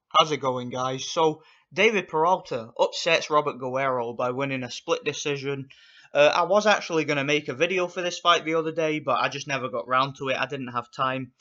How's it going, guys? So, David Peralta upsets Robert Guerrero by winning a split decision. I was actually going to make a video for this fight the other day, but I just never got round to it. I didn't have time.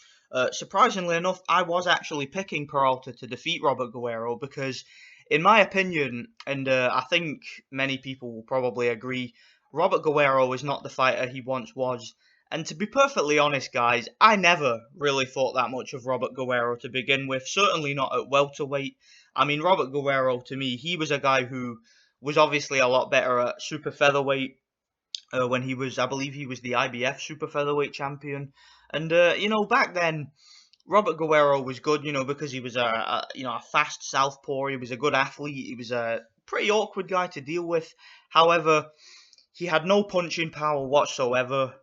Surprisingly enough, I was actually picking Peralta to defeat Robert Guerrero because, in my opinion, and I think many people will probably agree, Robert Guerrero is not the fighter he once was. And to be perfectly honest, guys, I never really thought that much of Robert Guerrero to begin with, certainly not at welterweight. I mean, Robert Guerrero, to me, he was a guy who was obviously a lot better at super featherweight when he was, I believe he was the IBF super featherweight champion. And, back then, Robert Guerrero was good, because he was a fast southpaw, he was a good athlete, he was a pretty awkward guy to deal with. However, he had no punching power whatsoever.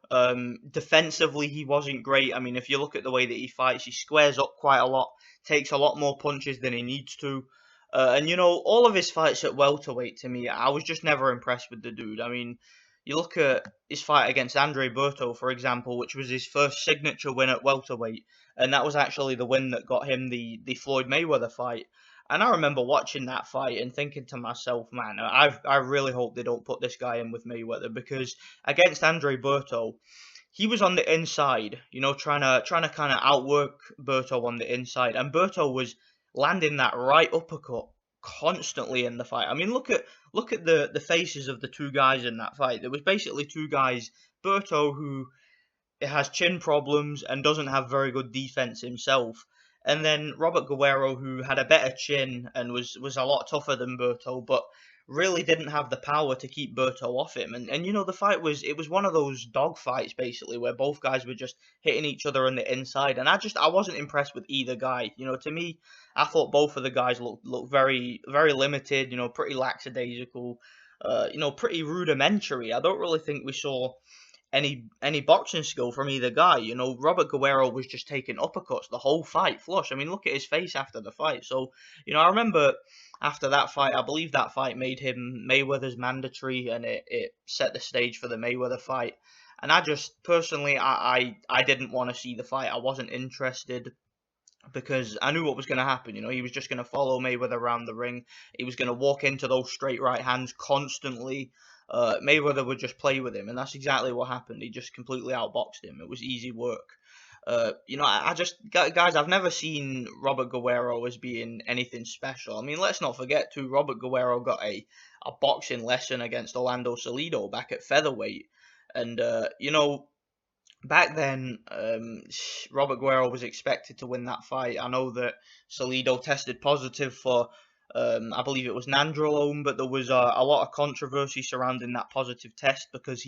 Defensively, he wasn't great. I mean, if you look at the way that he fights, he squares up quite a lot, takes a lot more punches than he needs to. All of his fights at welterweight, to me, I was just never impressed with the dude. I mean, you look at his fight against Andre Berto, for example, which was his first signature win at welterweight, and that was actually the win that got him the Floyd Mayweather fight. And I remember watching that fight and thinking to myself, man, I really hope they don't put this guy in with Mayweather because against Andre Berto, he was on the inside, trying to kind of outwork Berto on the inside, and Berto was landing that right uppercut constantly in the fight. I mean, look at the faces of the two guys in that fight. There was basically two guys, Berto who has chin problems and doesn't have very good defense himself. And then Robert Guerrero, who had a better chin and was a lot tougher than Berto, but really didn't have the power to keep Berto off him. And the fight was one of those dog fights basically where both guys were just hitting each other on the inside. And I wasn't impressed with either guy. To me, I thought both of the guys looked very very limited. Pretty lackadaisical. Pretty rudimentary. I don't really think we saw any boxing skill from either guy. Robert Guerrero was just taking uppercuts the whole fight, flush. I mean, look at his face after the fight. So, I remember after that fight, I believe that fight made him Mayweather's mandatory, and it set the stage for the Mayweather fight. And I just personally, I didn't want to see the fight. I wasn't interested because I knew what was going to happen. He was just going to follow Mayweather around the ring. He was going to walk into those straight right hands constantly. Mayweather would just play with him, and that's exactly what happened. He just completely outboxed him. It was easy work. I just, guys, I've never seen Robert Guerrero as being anything special. I mean, let's not forget too, Robert Guerrero got a boxing lesson against Orlando Salido back at featherweight, and back then, Robert Guerrero was expected to win that fight. I know that Salido tested positive for, I believe it was nandrolone, but there was a lot of controversy surrounding that positive test because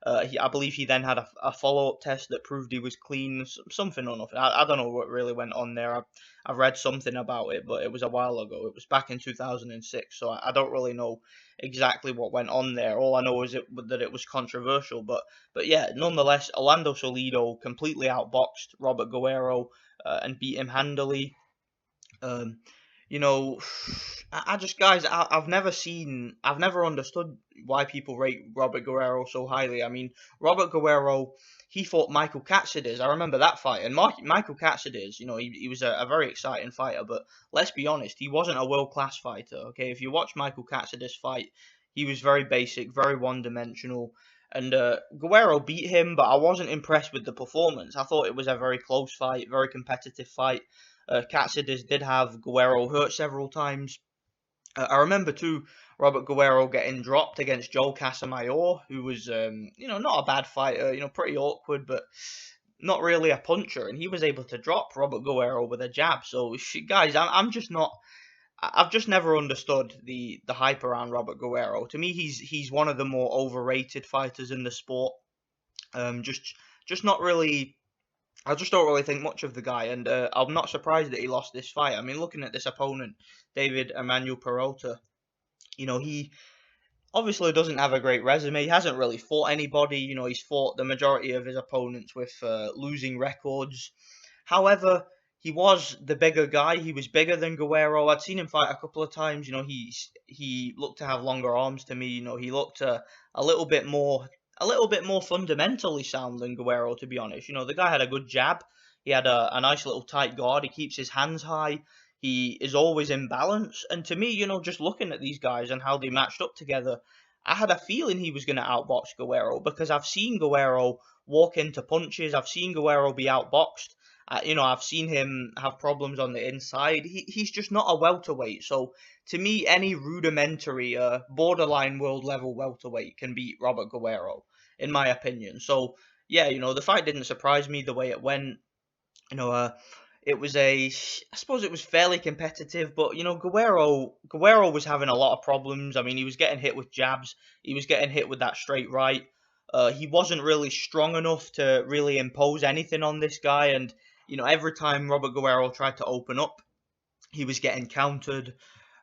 I believe he then had a follow-up test that proved he was clean, something or nothing. I don't know what really went on there. I've read something about it, but it was a while ago. It was back in 2006, so I don't really know exactly what went on there. All I know is that it was controversial, but yeah, nonetheless, Orlando Salido completely outboxed Robert Guerrero and beat him handily. Um, you know, I just, guys, I've never understood why people rate Robert Guerrero so highly. I mean, Robert Guerrero, he fought Michael Katsidis. I remember that fight, and Michael Katsidis, he was a very exciting fighter, but let's be honest, he wasn't a world class fighter. Okay, if you watch Michael Katsidis fight, he was very basic, very one dimensional. And Guerrero beat him, but I wasn't impressed with the performance. I thought it was a very close fight, very competitive fight. Katsidis did have Guerrero hurt several times. I remember too Robert Guerrero getting dropped against Joel Casamayor, who was not a bad fighter, pretty awkward, but not really a puncher, and he was able to drop Robert Guerrero with a jab. So guys, I'm just not. I've just never understood the hype around Robert Guerrero. To me, he's one of the more overrated fighters in the sport. Just not really. I just don't really think much of the guy, and I'm not surprised that he lost this fight. I mean, looking at this opponent, David Emanuel Peralta, he obviously doesn't have a great resume. He hasn't really fought anybody. He's fought the majority of his opponents with losing records. However, he was the bigger guy. He was bigger than Guerrero. I'd seen him fight a couple of times. He looked to have longer arms to me. He looked a little bit more fundamentally sound than Guerrero, to be honest. The guy had a good jab. He had a nice little tight guard. He keeps his hands high. He is always in balance. And to me, just looking at these guys and how they matched up together, I had a feeling he was going to outbox Guerrero because I've seen Guerrero walk into punches. I've seen Guerrero be outboxed. I've seen him have problems on the inside. He's just not a welterweight. So to me, any rudimentary, borderline world level welterweight can beat Robert Guerrero, in my opinion. So yeah, the fight didn't surprise me the way it went. You know, uh, it was I suppose it was fairly competitive, but Guerrero was having a lot of problems. I mean, he was getting hit with jabs, he was getting hit with that straight right. He wasn't really strong enough to really impose anything on this guy, and every time Robert Guerrero tried to open up, he was getting countered.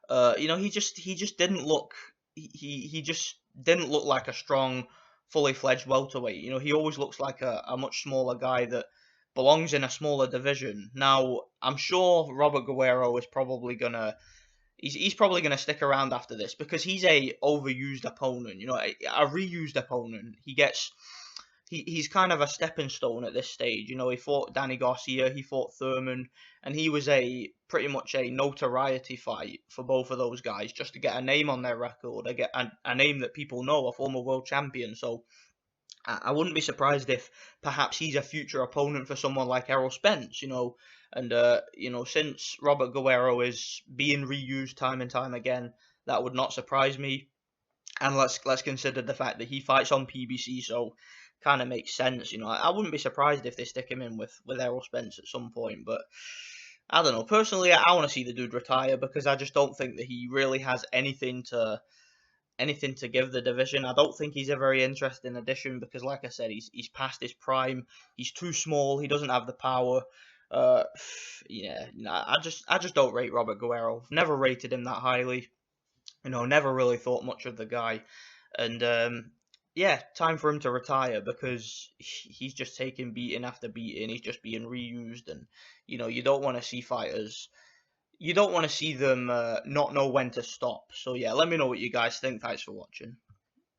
He just didn't look he just didn't look like a strong, fully fledged welterweight. He always looks like a much smaller guy that belongs in a smaller division. Now, I'm sure Robert Guerrero is probably gonna he's probably gonna stick around after this because he's a overused opponent. A reused opponent. He's kind of a stepping stone at this stage. He fought Danny Garcia, he fought Thurman, and he was a pretty much a notoriety fight for both of those guys just to get a name on their record, to get a name that people know, a former world champion. So I wouldn't be surprised if perhaps he's a future opponent for someone like Errol Spence. And since Robert Guerrero is being reused time and time again, that would not surprise me. And let's consider the fact that he fights on PBC, so kind of makes sense. I wouldn't be surprised if they stick him in with Errol Spence at some point, but I don't know. Personally, I want to see the dude retire because I just don't think that he really has anything to give the division. I don't think he's a very interesting addition because, like I said, he's past his prime. He's too small. He doesn't have the power. Uh, yeah, nah, I just don't rate Robert Guerrero. Never rated him that highly. Never really thought much of the guy. And yeah, time for him to retire because he's just taking beating after beating. He's just being reused, and you don't want to see fighters. You don't want to see them not know when to stop. So yeah, let me know what you guys think. Thanks for watching.